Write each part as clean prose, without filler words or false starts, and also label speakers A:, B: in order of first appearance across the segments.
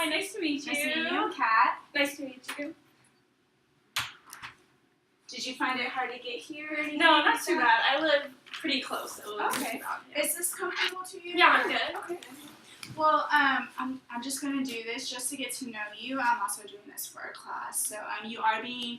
A: Hi, nice to meet you.
B: Nice to meet you. Kat.
A: Nice to meet you.
B: Did you find it hard to get here or anything?
A: No, not too bad. I live pretty close. So
B: okay. Is this comfortable to you?
A: Yeah, I'm good.
B: Okay. Well, I'm just gonna do this just to get to know you. I'm also doing this for a class, so you are being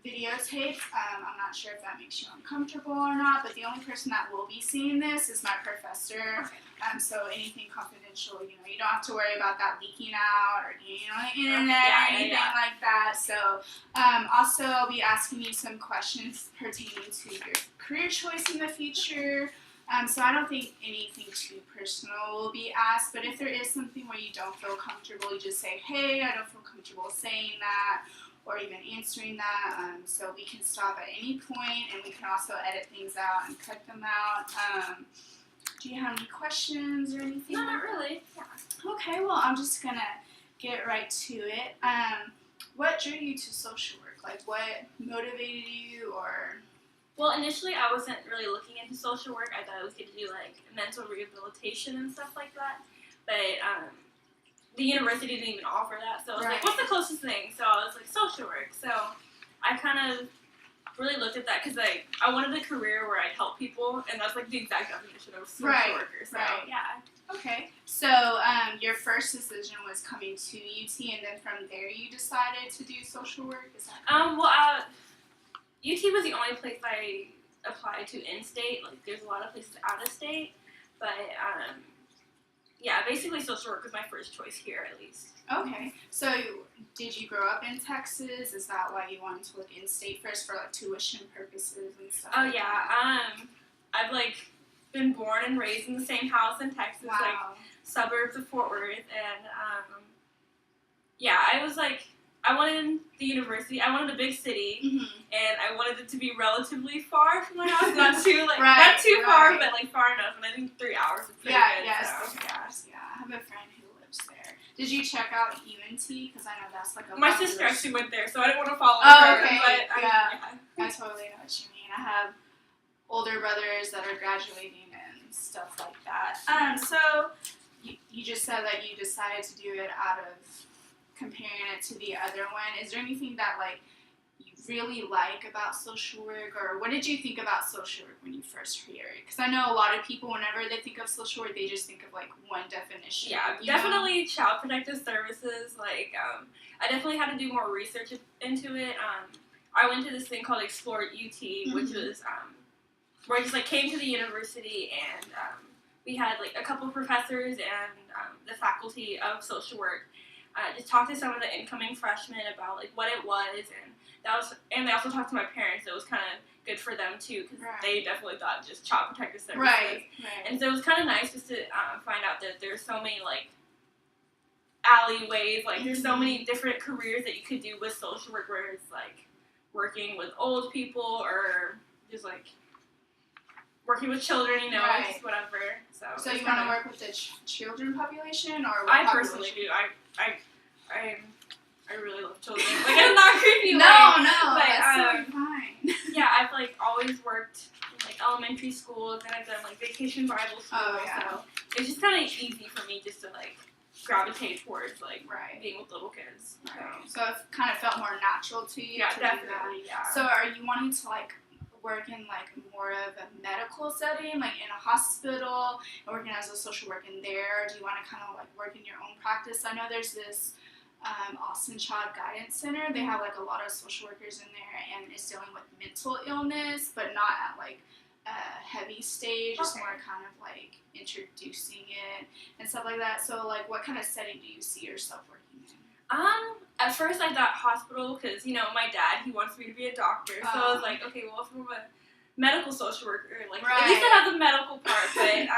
B: videotaped. I'm not sure if that makes you uncomfortable or not, but the only person that will be seeing this is my professor.
A: Okay.
B: So anything confidential, you don't have to worry about that leaking out or getting on the internet or anything like that. So also I'll be asking you some questions pertaining to your career choice in the future. So I don't think anything too personal will be asked, but if there is something where you don't feel comfortable, you just say, hey, I don't feel comfortable saying that, or even answering that, so we can stop at any point, and we can also edit things out and cut them out. Do you have any questions or anything?
A: No, not really. Yeah.
B: Okay, well, I'm just going to get right to it. What drew you to social work? Like, what motivated you, or...
A: Well, initially, I wasn't really looking into social work. I thought I was going to do, like, mental rehabilitation and stuff like that. But, the university didn't even offer that. So I was like, what's the closest thing? So I was like, social work. So I kind of really looked at that because, like, I wanted a career where I'd help people. And that's, like, the exact definition of a social worker. So, yeah.
B: Okay. So your first decision was coming to UT, and then from there you decided to do social work? Is that correct?
A: UT was the only place I applied to in-state. Like, there's a lot of places out of state. But, yeah, basically social work was my first choice here, at least.
B: Okay. So did you grow up in Texas? Is that why you wanted to look in-state first for, like, tuition purposes and stuff?
A: Oh, yeah. I've, like, been born and raised in the same house in Texas, like, suburbs of Fort Worth. And, yeah, I was, like... I wanted the university. I wanted a big city, and I wanted it to be relatively far from my house. Not too not too far, but like far enough. And I think 3 hours is pretty good.
B: Yes. I have a friend who lives there.Id you check out UNT? Because I know that's like a.
A: My sister actually went there, so I didn't want to follow her.
B: Okay.
A: But
B: I totally know what you mean. I have older brothers that are graduating and stuff like that. So you just said that you decided to do it out of comparing it to the other one. Is there anything that, like, you really like about social work, or what did you think about social work when you first hear it? Because I know a lot of people, whenever they think of social work, they just think of, like, one definition.
A: Yeah, definitely child protective services. Like, I definitely had to do more research into it. I went to this thing called Explore at UT, which was where I just, like, came to the university, and we had, like, a couple professors and the faculty of social work just talked to some of the incoming freshmen about, like, what it was, and they also talked to my parents. So it was kind of good for them too, because they definitely thought just child protective services.
B: Right.
A: And so it was kind of nice just to find out that there's so many, like, alleyways, like there's so many different careers that you could do with social work, where it's like working with old people or just like working with children, just whatever. So
B: you want to work with the children population, or what
A: I
B: population?
A: personally do. I really love children. Like, I'm not creepy.
B: No,
A: but,
B: that's fine.
A: Yeah, I've, like, always worked in, like, elementary schools, and I've done, like, vacation Bible school. So it's just kind of easy for me just to, like, gravitate towards, like, being with little kids.
B: So it kind of felt more natural to you.
A: Yeah, definitely. Yeah.
B: So are you wanting to, like, work in, like, more of a medical setting, like in a hospital, working as a social worker in there, or do you want to kind of, like, work in your own practice? I know there's this Austin Child Guidance Center. They have, like, a lot of social workers in there, and it's dealing with mental illness, but not at, like, a heavy stage. It's more kind of, like, introducing it and stuff like that. So, like, what kind of setting do you see yourself working in?
A: At first I thought hospital, because, my dad, he wants me to be a doctor. So I was like, okay, well, if I'm a medical social worker, like, at least I have the medical part. But,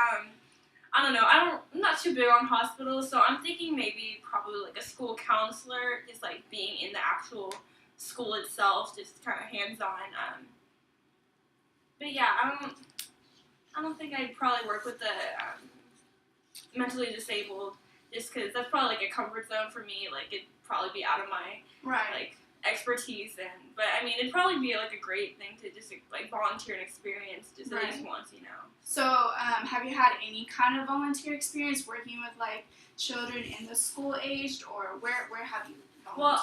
A: I don't know. I'm not too big on hospitals, so I'm thinking maybe probably, like, a school counselor, just, like, being in the actual school itself, just kind of hands-on. But, yeah, I don't think I'd probably work with the mentally disabled, just because that's probably, like, a comfort zone for me. Like, it'd probably be out of my, like, expertise in. But I mean, it'd probably be like a great thing to just like volunteer and experience just at least once, you know.
B: So, have you had any kind of volunteer experience working with like children in the school aged, or where have you volunteered?
A: Well,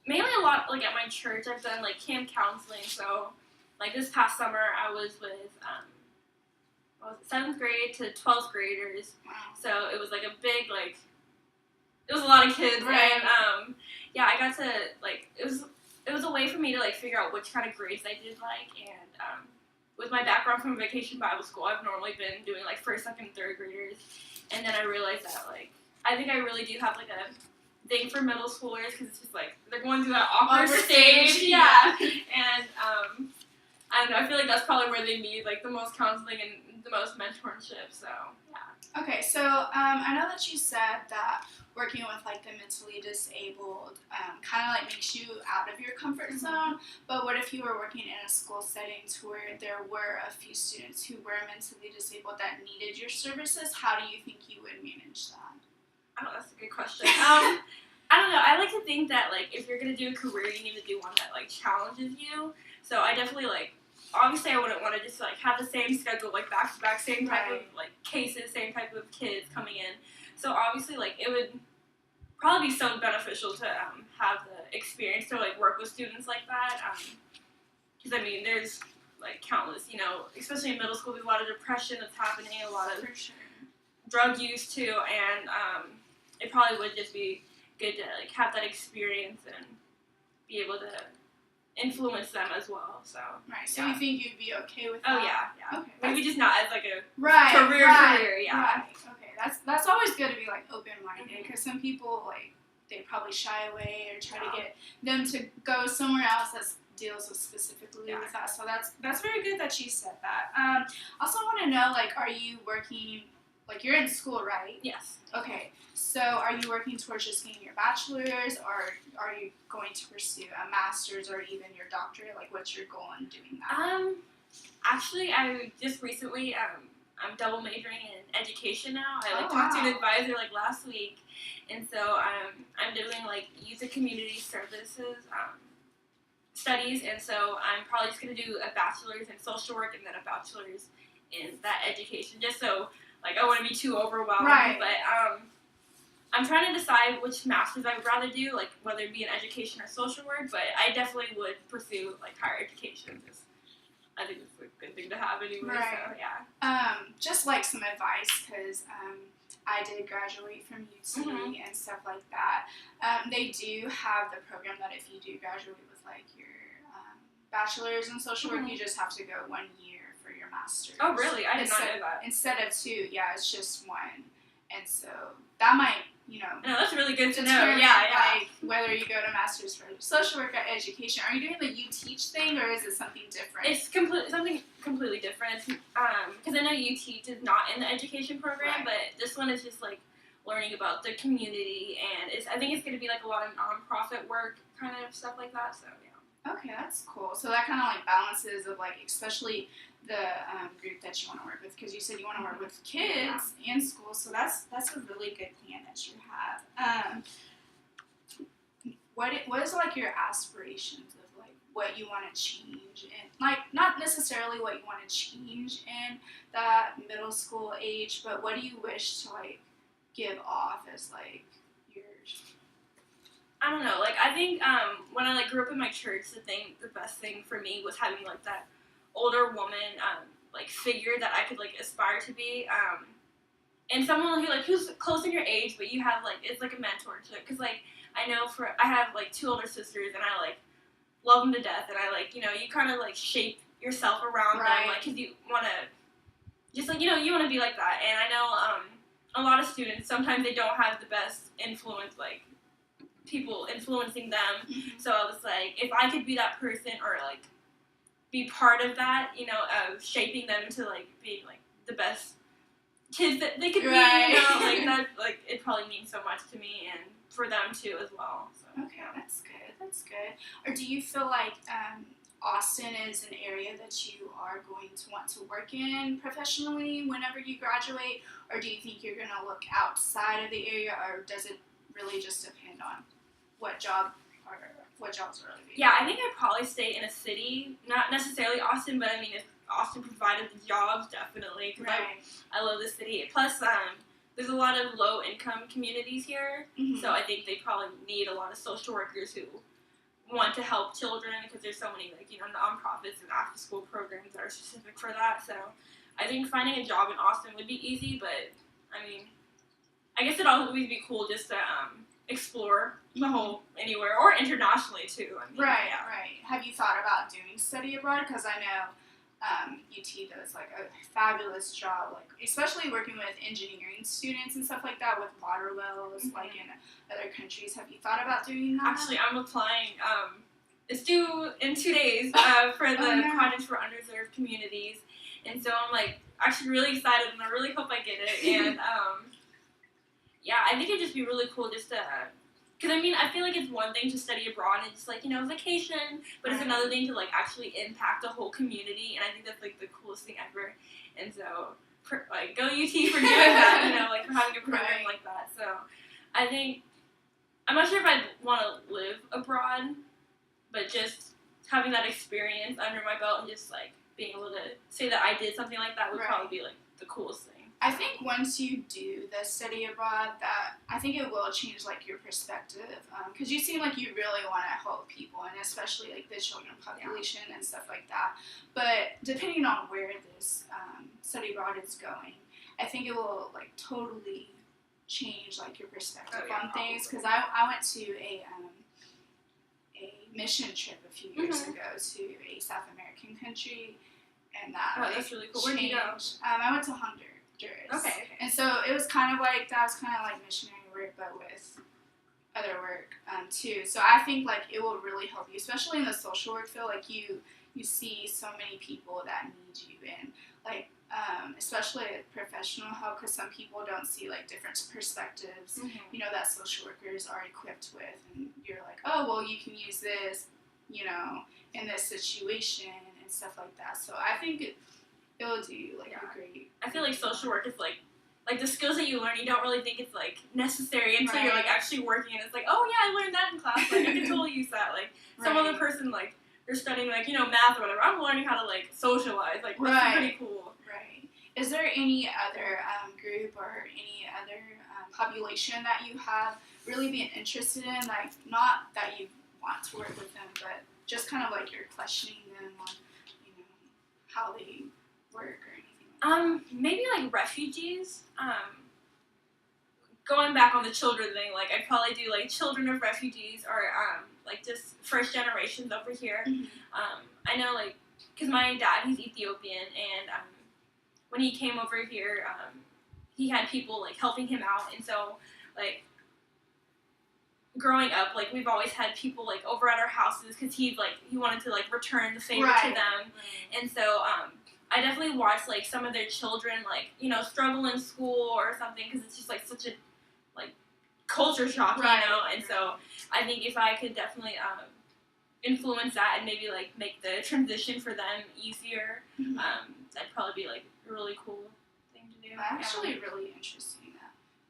A: mainly a lot like at my church. I've done like camp counseling. So, like this past summer, I was with 7th grade to 12th graders.
B: Wow.
A: So it was like a big like. It was a lot of kids,
B: right.
A: And yeah, I got to like it was a way for me to like figure out which kind of grades I did like, and with my background from Vacation Bible School, I've normally been doing like 1st, 2nd, 3rd graders, and then I realized that like I think I really do have like a thing for middle schoolers because it's just like they're going through that awkward stage, yeah, and I don't know, I feel like that's probably where they need like the most counseling and the most mentorship, so yeah.
B: Okay, so I know that you said that working with like the mentally disabled kind of like makes you out of your comfort zone, but what if you were working in a school setting to where there were a few students who were mentally disabled that needed your services? How do you think you would manage that?
A: Oh, that's a good question. I don't know. I like to think that like if you're gonna do a career, you need to do one that like challenges you. So I definitely like. Obviously, I wouldn't want to just like have the same schedule, like back to back, same type of like cases, same type of kids coming in. So obviously, like it would probably be so beneficial to have the experience to like work with students like that. Because I mean, there's like countless, you know, especially in middle school, there's a lot of depression that's happening, a lot of drug use too, and it probably would just be good to like have that experience and be able to influence them as well. So
B: so you think you'd be okay with that?
A: Oh yeah.
B: Okay.
A: Maybe just not as like a
B: career,
A: yeah.
B: Right. Okay, that's always good to be like open-minded because some people like they probably shy away or try to get them to go somewhere else that deals with specifically with that. So that's very good that you said that. Also want to know like, are you working? Like you're in school, right?
A: Yes.
B: Okay. So are you working towards just getting your bachelor's, or are you going to pursue a master's or even your doctorate? Like, what's your goal in doing that?
A: Actually, I just recently I'm double majoring in education now. I talked to an advisor like last week, and so I'm doing like youth and community services studies, and so I'm probably just gonna do a bachelor's in social work and then a bachelor's in that education, just so. Like, I wouldn't be too overwhelmed, but I'm trying to decide which master's I would rather do, like, whether it be in education or social work, but I definitely would pursue, like, higher education, because I think it's a good thing to have anyway, so, yeah.
B: Just, like, some advice, because I did graduate from UT and stuff like that. They do have the program that if you do graduate with, like, your bachelor's in social work, you just have to go 1 year for your master's.
A: Oh, really? I did not know that.
B: Instead of 2, yeah, it's just 1. And so that might, you know.
A: No, that's really good to know. Yeah.
B: Like whether you go to master's for social work or education. Are you doing the You Teach thing, or is it something different?
A: It's something completely different. Because I know You Teach is not in the education program, but this one is just like learning about the community, and I think it's going to be like a lot of nonprofit work, kind of stuff like that. So yeah.
B: Okay, that's cool. So that kind of like balances of like, especially the group that you want to work with, because you said you want to work with kids and school, so that's a really good plan that you have. What is like your aspirations of like what you want to change, and like not necessarily what you want to change in that middle school age, but what do you wish to like give off as like yours?
A: I don't know. Like I think when I like grew up in my church, the best thing for me was having like that older woman like figure that I could like aspire to be, and someone who's close in your age, but you have like it's like a mentor to it. Because like I know I have like 2 older sisters, and I like love them to death, and I like you kind of like shape yourself around them, like because you want to just like you want to be like that. And I know a lot of students sometimes they don't have the best influence, like people influencing them. So I was like, if I could be that person or like be part of that, of shaping them into like being like the best kids that they could be, like that, like it probably means so much to me and for them too as well. So.
B: Okay, that's good. Or do you feel like Austin is an area that you are going to want to work in professionally whenever you graduate, or do you think you're going to look outside of the area, or does it really just depend on what job or what jobs would really be?
A: Yeah, I think I'd probably stay in a city, not necessarily Austin, but I mean, if Austin provided the jobs, definitely, because I love the city. Plus, there's a lot of low-income communities here, so I think they probably need a lot of social workers who want to help children, because there's so many, like, you know, nonprofits and after-school programs that are specific for that. So I think finding a job in Austin would be easy, but I mean, I guess it'd always be cool just to explore the whole anywhere, or internationally too. I mean,
B: right. Have you thought about doing study abroad? Because I know UT does like a fabulous job, like especially working with engineering students and stuff like that with water wells, like in other countries. Have you thought about doing that?
A: Actually, I'm applying. It's due in 2 days for the Project for Underserved Communities, and so I'm like actually really excited, and I really hope I get it. And yeah, I think it'd just be really cool just to. Because, I mean, I feel like it's one thing to study abroad and just, like, you know, vacation, but it's another thing to, like, actually impact a whole community, and I think that's, like, the coolest thing ever. And so, like, go UT for doing that, you know, like, for having a program like that. So, I think, I'm not sure if I'd want to live abroad, but just having that experience under my belt and just, like, being able to say that I did something like that would probably be, like, the coolest thing.
B: I think once you do the study abroad, that I think it will change like your perspective, because you seem like you really want to help people, and especially like the children population and stuff like that. But depending on where this study abroad is going, I think it will like totally change like your perspective on things. Because I went to a mission trip a few years ago to a South American country, and that
A: that's really cool. Where'd you go?
B: I went to Honduras.
A: Okay.
B: And so it was kind of like, that was kind of like missionary work, but with other work too. So I think like it will really help you, especially in the social work field. Like you see so many people that need you, and like especially professional help, because some people don't see like different perspectives, you know, that social workers are equipped with, and you're like, oh well, you can use this, you know, in this situation and stuff like that. So I think it will do like a great.
A: I feel like social work is like the skills that you learn, you don't really think it's like necessary until you're like actually working, and it's like, oh yeah, I learned that in class. Like I can totally use that. Like some other person, like they're studying like, you know, math or whatever. I'm learning how to like socialize. Like that's pretty cool.
B: Right. Is there any other group or any other population that you have really been interested in? Like not that you want to work with them, but just kind of like you're questioning them on, you know, how they work or anything like that?
A: Maybe like refugees. Going back on the children thing, like I'd probably do like children of refugees, or like just first generations over here. I know like, because my dad, he's Ethiopian, and when he came over here, he had people like helping him out, and so like growing up, like we've always had people like over at our houses, because he wanted to like return the favor to them, and so I definitely watched like some of their children like, you know, struggle in school or something, because it's just like such a like culture shock, you know, and so I think if I could definitely influence that and maybe like make the transition for them easier, that'd probably be like a really cool thing to do.
B: Actually, really interesting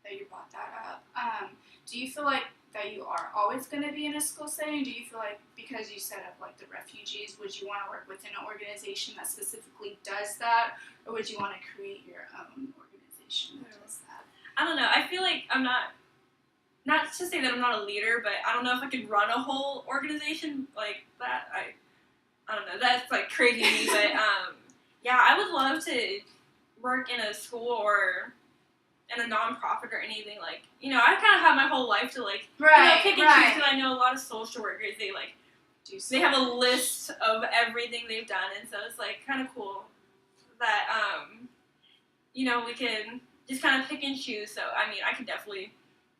B: that you brought that up. Do you feel like that you are always going to be in a school setting? Do you feel like, because you set up like the refugees, would you want to work within an organization that specifically does that, or would you want to create your own organization that does that?
A: I don't know. I feel like I'm not to say that I'm not a leader, but I don't know if I could run a whole organization like that. I don't know. That's like crazy to me, but yeah, I would love to work in a school or in a nonprofit or anything. Like, you know, I kind of have my whole life to like, you know, pick and choose, because I know a lot of social workers, they like they have a list of everything they've done, and so it's like kind of cool that you know, we can just kind of pick and choose. So I mean, I could definitely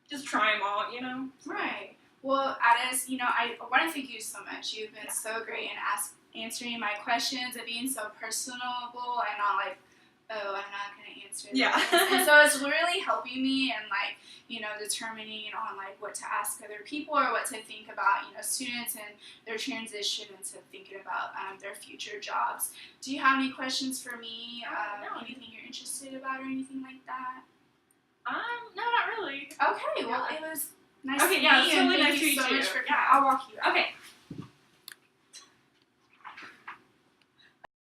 A: just try them all, you know.
B: Right. Well, Addis, you know, I want to thank you so much. You've been so great in answering my questions and being so personable and not like, oh, I'm not going to answer this. And so it's really helping me and like, you know, determining on like what to ask other people or what to think about, you know, students and their transition into thinking about their future jobs. Do you have any questions for me?
A: No.
B: Anything you're interested about or anything like that?
A: No, not really.
B: Okay, well, it was Nice
A: okay,
B: to
A: yeah,
B: meet
A: it's
B: you.
A: totally
B: Thank
A: nice to
B: you
A: meet
B: so
A: you.
B: much for
A: Yeah,
B: coming.
A: I'll walk you out. Okay.